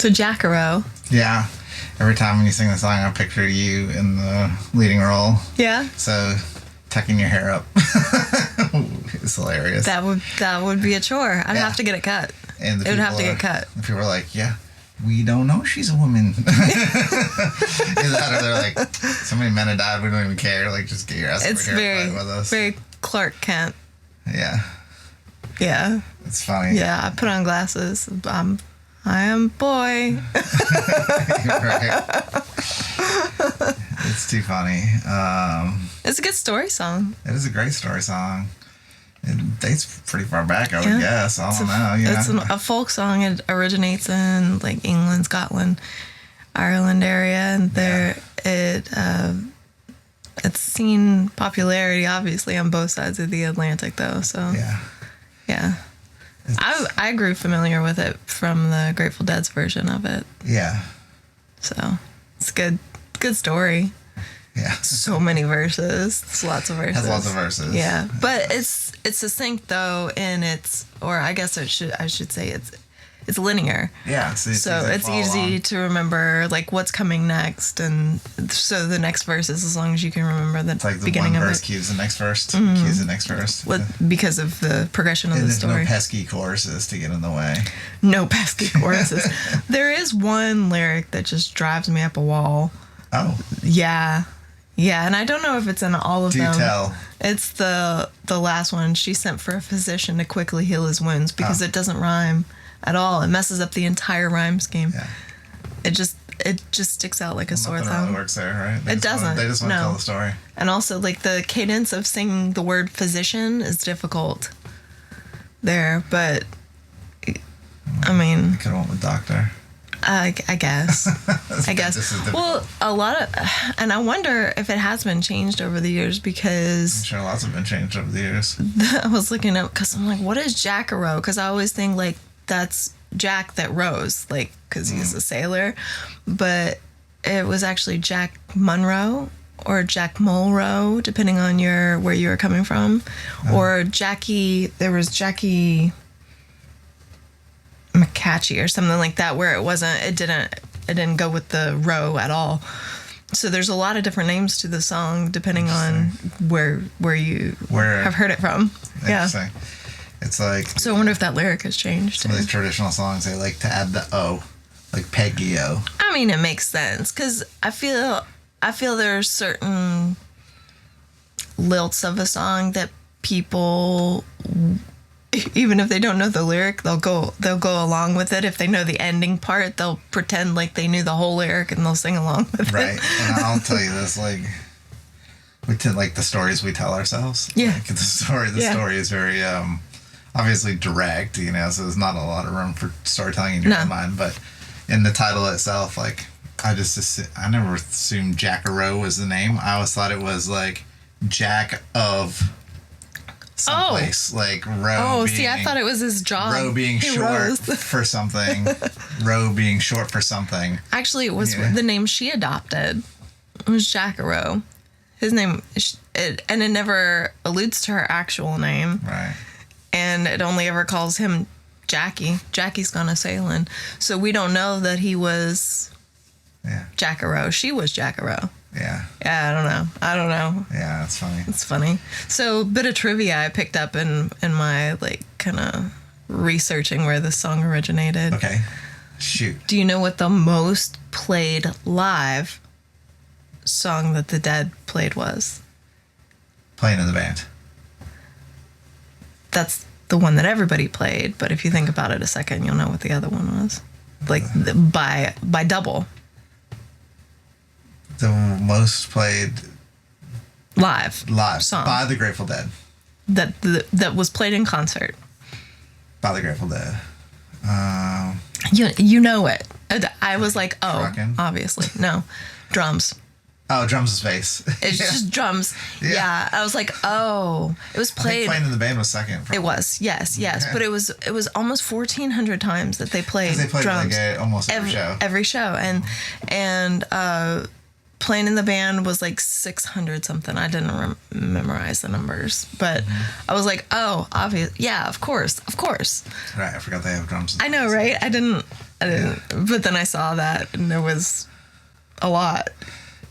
So Jackaro. Yeah. Every time when you sing the song, I picture you in the leading role. Yeah. So tucking your hair up is hilarious. That would be a chore. I'd have to get it cut. And it would have to get cut. The people are like, yeah, we don't know she's a woman. Is that, or they're like, so many men have died, we don't even care. Like, just get your ass over here with us. Very Clark Kent. Yeah. Yeah. It's funny. Yeah, I put on glasses. I am boy. Right. It's too funny. It's a good story song. It is a great story song. It dates pretty far back, I would guess. I don't know. It's a folk song. It originates in like England, Scotland, Ireland area, and it's seen popularity obviously on both sides of the Atlantic, though. So yeah. I grew familiar with it from the Grateful Dead's version of it. Yeah. So it's good story. Yeah. So many verses. It's lots of verses. Has lots of verses. Yeah. But it's succinct though, and I guess I should say it's linear. Yeah. So it's easy to remember like what's coming next, and so the next verse is as long as you can remember the beginning of it. It's like the one verse cues the next verse, cues the next verse. Because of the progression of the story. There's no pesky choruses to get in the way. No pesky choruses. There is one lyric that just drives me up a wall. Oh. Yeah. Yeah, and I don't know if it's in all of them. Do tell. It's the last one. She sent for a physician to quickly heal his wounds because it doesn't rhyme at all. It messes up the entire rhyme scheme. Yeah. It just sticks out like a sore thumb. Nothing really works there, right? It doesn't. They just want to tell the story. And also, like, the cadence of singing the word physician is difficult there, but I mean, you could have went with doctor. I guess. Well, a lot of, and I wonder if it has been changed over the years because... I'm sure lots have been changed over the years. I was looking up because I'm like, what is Jackaro? Because I always think like that's Jack that rows, like, because he's a sailor. But it was actually Jack Munro or Jack Mulrow, depending on where you were coming from. Or Jackie, there was Jackie McCatchy or something like that, where it didn't go with the row at all. So there's a lot of different names to the song depending on where you have heard it from. Yeah. It's like, so I wonder if that lyric has changed. Some of these traditional songs, they like to add the O, like Peggy-O. I mean, it makes sense because I feel there's certain lilts of a song that people, even if they don't know the lyric, they'll go along with it. If they know the ending part, they'll pretend like they knew the whole lyric and they'll sing along with it. Right. And I'll tell you this, like, we tend like the stories we tell ourselves. Yeah. Like the story is very obviously direct, so there's not a lot of room for storytelling in your own mind. But in the title itself, like, I never assumed Jackaro was the name. I always thought it was like Jack of someplace, like row. Oh, see, I thought it was his job. Row being short for something. Row being short for something. Actually, it was the name she adopted. It was Jackaro. His name, and it never alludes to her actual name. Right. And it only ever calls him Jackie. Jackie's gone a sailing. So we don't know that he was Jackaro. She was Jackaro. Yeah. Yeah, I don't know. Yeah, that's funny. It's funny. So, a bit of trivia I picked up in my, like, kind of researching where this song originated. Okay. Shoot. Do you know what the most played live song that the Dead played was? Playing in the band. That's the one that everybody played, but if you think about it a second, you'll know what the other one was. Like, by double. The most played live song by the Grateful Dead. That was played in concert. By the Grateful Dead. You know it. I was like, oh, Truckin'? Obviously. No. Drums. Oh, drums is bass. It's just drums. Yeah. I was like, oh. It was played. I think Playing in the Band was second. Probably. It was, yes. Okay. But it was almost 1,400 times that they played drums. Like almost every show. Every show. And playing in the band was like 600 something. I didn't memorize the numbers, but I was like, oh, obvious. Yeah, of course. Right, I forgot they have drums. I know, right? I didn't. But then I saw that, and there was a lot.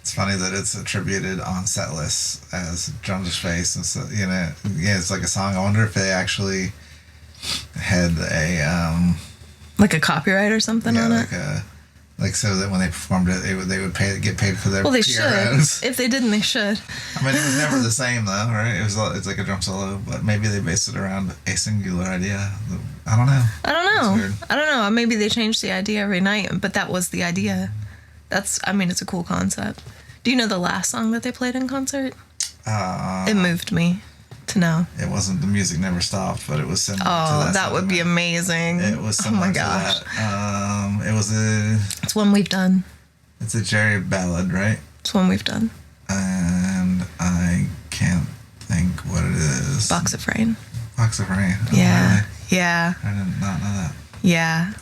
It's funny that it's attributed on set lists as Drums of Space, and so it's like a song. I wonder if they actually had a like a copyright or something on it. Like so that when they performed it, they would get paid for their. Well, they PROs. should. If they didn't, they should. I mean, it was never the same though, right? It's like a drum solo, but maybe they based it around a singular idea. I don't know. I don't know. Maybe they changed the idea every night, but that was the idea. It's a cool concept. Do you know the last song that they played in concert? It moved me to know. It wasn't The Music Never Stopped, but it was similar to that. Oh, that would be amazing. It was similar to that. It's one we've done. It's a Jerry ballad, right? It's one we've done. And I can't think what it is. Box of Rain. Box of Rain. Oh, Yeah. Really? Yeah. I did not know that. Yeah.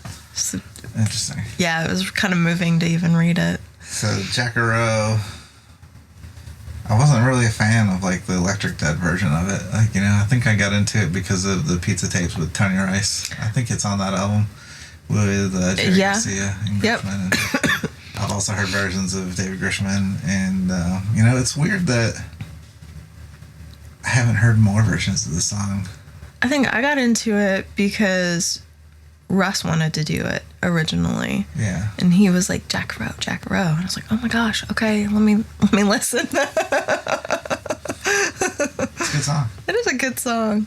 Interesting. Yeah, it was kind of moving to even read it. So Jackaro, I wasn't really a fan of like the Electric Dead version of it. Like, I think I got into it because of the pizza tapes with Tony Rice. I think it's on that album with Jerry Garcia and Grishman. And I've also heard versions of David Grishman, and it's weird that I haven't heard more versions of the song. I think I got into it because Russ wanted to do it originally. Yeah. And he was like, Jackaro. And I was like, oh my gosh, okay, let me listen. It's a good song. It is a good song.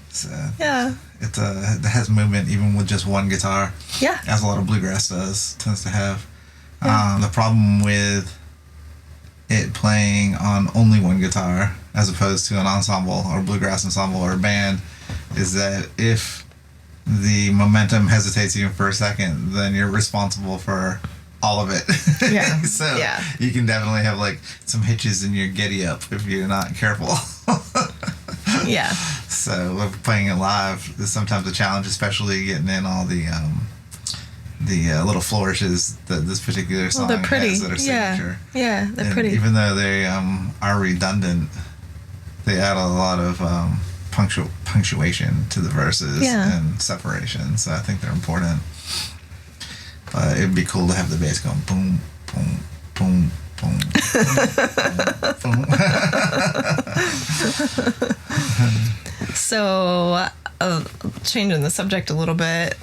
Yeah. It has movement even with just one guitar. Yeah. As a lot of bluegrass tends to have. Yeah. The problem with it playing on only one guitar as opposed to an ensemble or bluegrass ensemble or a band is that if the momentum hesitates even for a second, then you're responsible for all of it. Yeah. So you can definitely have like some hitches in your giddy up if you're not careful. Yeah. So playing it live is sometimes a challenge, especially getting in all the little flourishes that this particular song has that are signature. Yeah, they're pretty. Even though they are redundant, they add a lot of punctuation to the verses and separation, so I think they're important. But it'd be cool to have the bass going boom, boom, boom, boom, boom, boom. So, changing the subject a little bit,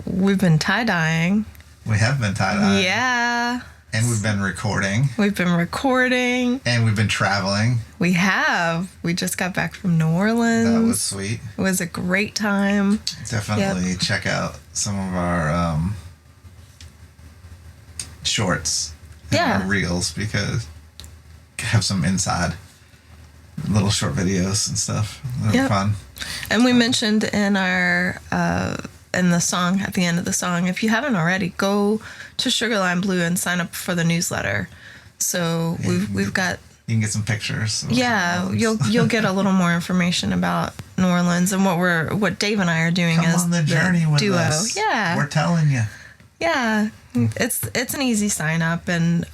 we've been tie-dyeing. We have been tie-dyeing. Yeah. And we've been recording. We've been recording. And we've been traveling. We have. We just got back from New Orleans. That was sweet. It was a great time. Definitely check out some of our shorts and our reels because have some inside little short videos and stuff. They're fun. And we mentioned in our in the song, at the end of the song, if you haven't already, go to Sugarline Blue and sign up for the newsletter. So we've got, you can get some pictures. Yeah, you'll get a little more information about New Orleans and what Dave and I are doing as on the journey with duo. Us. Yeah, we're telling you. Yeah, it's an easy sign up, and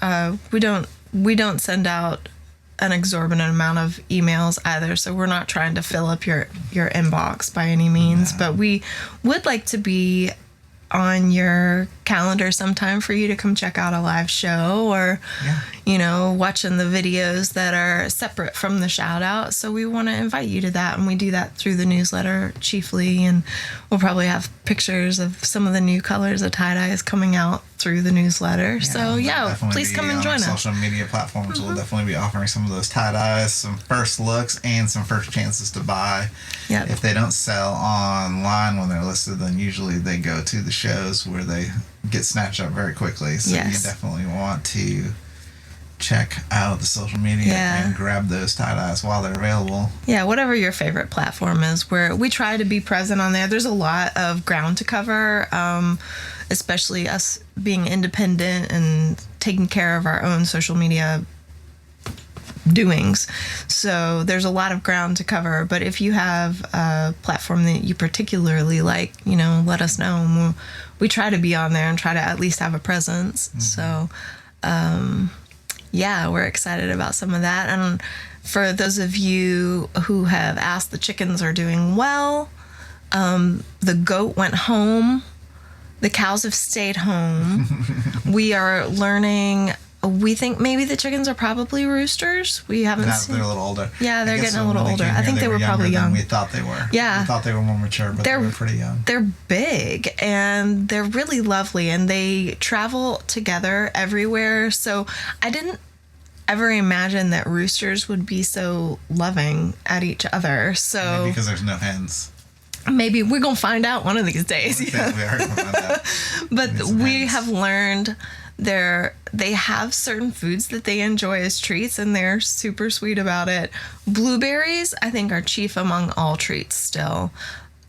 we don't send out an exorbitant amount of emails either, so we're not trying to fill up your inbox by any means, but we would like to be on your calendar sometime for you to come check out a live show or watching the videos that are separate from the shout out. So we want to invite you to that, and we do that through the newsletter chiefly, and we'll probably have pictures of some of the new colors of tie-dyes coming out through the newsletter. So please come and join us. Social media platforms will definitely be offering some of those tie-dyes, some first looks, and some first chances to buy. Yep. If they don't sell online when they're listed, then usually they go to the shows where they get snatched up very quickly. So you definitely want to check out the social media and grab those tie-dyes while they're available. Yeah, whatever your favorite platform is, where we try to be present on there. There's a lot of ground to cover, especially us being independent and taking care of our own social media doings. So there's a lot of ground to cover, but if you have a platform that you particularly like, let us know, and we try to be on there and try to at least have a presence. So yeah, we're excited about some of that. And for those of you who have asked, the chickens are doing well. The goat went home. The cows have stayed home. We are learning. We think maybe the chickens are probably roosters. We haven't seen. They're a little older. Yeah, they're getting a little older. I think they were probably young. We thought they were. Yeah. We thought they were more mature, but they were pretty young. They're big and they're really lovely, and they travel together everywhere. So I didn't ever imagine that roosters would be so loving at each other. So maybe because there's no hens. Maybe we're going to find out one of these days. Yeah. We are going to find out. But we have learned they have certain foods that they enjoy as treats, and they're super sweet about it. Blueberries, I think, are chief among all treats still.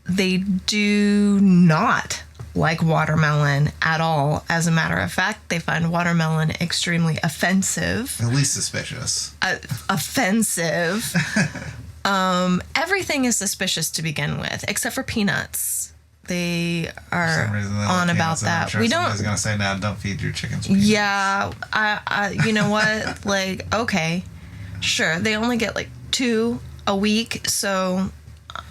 They do not like watermelon at all. As a matter of fact, they find watermelon extremely offensive. At least suspicious. Offensive. Everything is suspicious to begin with, except for peanuts. They are on about that. Sure, we don't. Somebody's gonna say, "Now, don't feed your chickens peanuts." Yeah, I you know what? Like, okay, sure. They only get like 2 a week, so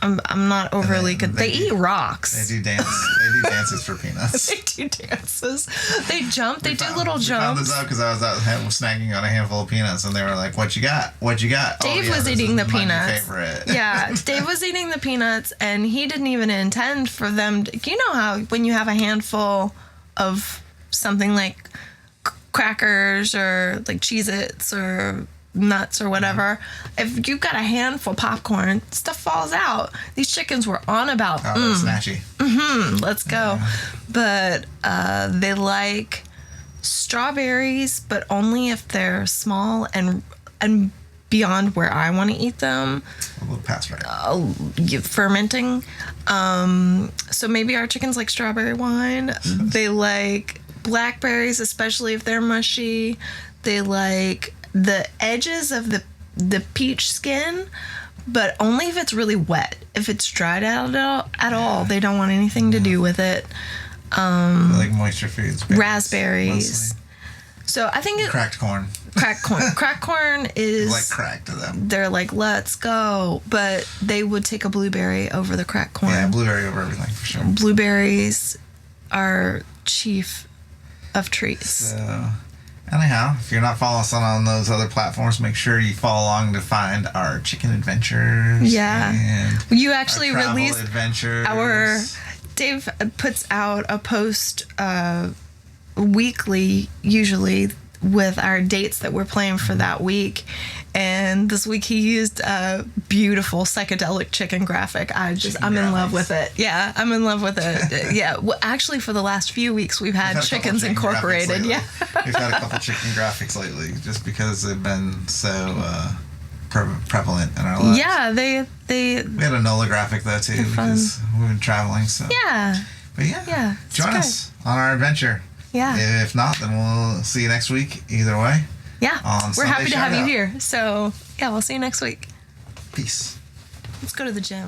I'm not overly good. They eat rocks. They do dance. They do dances for peanuts. They do dances. They jump. They do little jumps. I found this out because I was out snagging on a handful of peanuts, and they were like, "What you got? What you got?" Dave was eating the peanuts. My favorite. Yeah, Dave was eating the peanuts, and he didn't even intend for them. You know how when you have a handful of something like crackers or like Cheez-Its or nuts or whatever, if you've got a handful of popcorn, stuff falls out. These chickens were on about snatchy. Let's go. But they like strawberries, but only if they're small and beyond where I want to eat them. A little past right. Fermenting. So maybe our chickens like strawberry wine. They like blackberries, especially if they're mushy. They like the edges of the peach skin, but only if it's really wet. If it's dried out at all, they don't want anything to do with it. Like moisture foods. Raspberries. Mostly. So I think cracked corn. Cracked corn. Cracked corn is like crack to them. They're like, let's go, but they would take a blueberry over the cracked corn. Yeah, blueberry over everything for sure. Blueberries are chief of treats. So, anyhow, if you're not following us on those other platforms, make sure you follow along to find our chicken adventures. Yeah. And you actually our released adventures. Dave puts out a post weekly, usually, with our dates that we're playing for that week. And this week he used a beautiful psychedelic chicken graphic. I'm in love with it. Yeah, I'm in love with it. Yeah. Well, actually, for the last few weeks, we've had chickens incorporated. Yeah. We've had a couple chicken graphics lately just because they've been so prevalent in our lives. Yeah, we had a NOLA graphic though too because we've been traveling. So yeah. But yeah, join us on our adventure. Yeah. If not, then we'll see you next week. Either way. Yeah. We're happy to have you here. So yeah, we'll see you next week. Peace. Let's go to the gym.